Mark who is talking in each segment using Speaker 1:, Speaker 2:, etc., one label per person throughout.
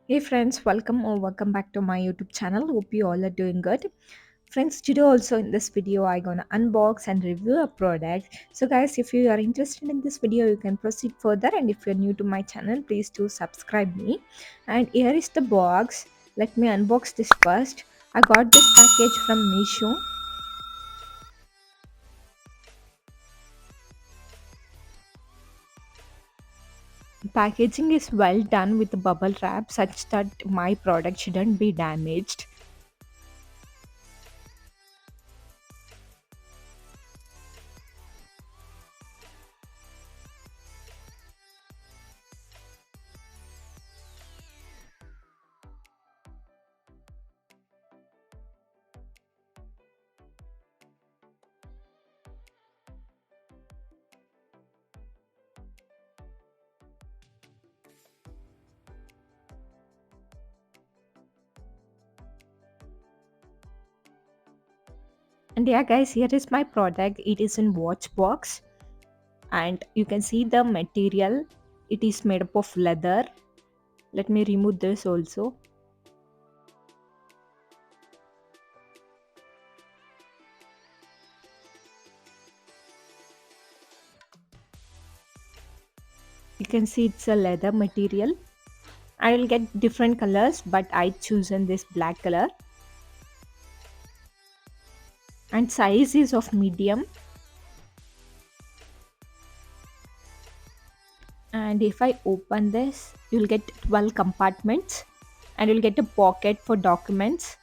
Speaker 1: Hey friends, welcome or welcome back to my YouTube channel. Hope you all are doing good. Friends, today also in this video I gonna unbox and review a product. So guys, if you are interested in this video, you can proceed further, and if you're new to my channel, please do subscribe me. And here is the box. Let me unbox this first. I got this package from Meesho. Packaging is well done with the bubble wrap such that my product shouldn't be damaged. And yeah guys, here is my product. It is in watch box, and you can see the material. It is made up of leather. Let me remove this also. You can see it's a leather material. I will get different colors, but I chosen this black color, and size is of medium. And if I open this, you'll get 12 compartments, and you'll get a pocket for documents.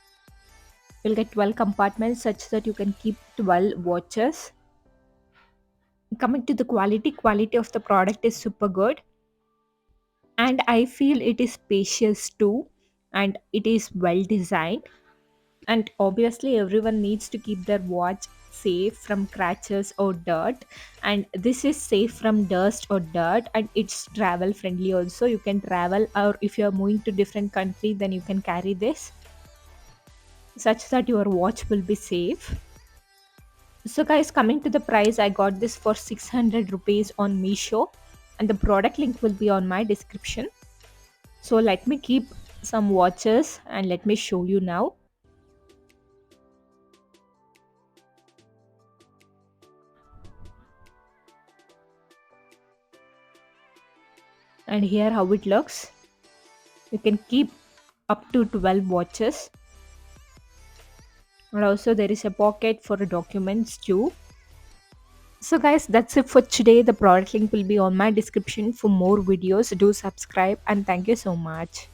Speaker 1: You'll get 12 compartments such that you can keep 12 watches. Coming to the quality of the product is super good, and I feel it is spacious too, and it is well designed. And obviously everyone needs to keep their watch safe from scratches or dirt, and this is safe from dust or dirt, and it's travel friendly also. You can travel, or if you are moving to different country, then you can carry this such that your watch will be safe. So guys, coming to the price, I got this for 600 rupees on Meesho, and the product link will be on my description. So let me keep some watches and let me show you now. And here how it looks. You can keep up to 12 watches. And also there is a pocket for documents too. So guys, that's it for today. The product link will be on my description. For more videos, do subscribe, and thank you so much.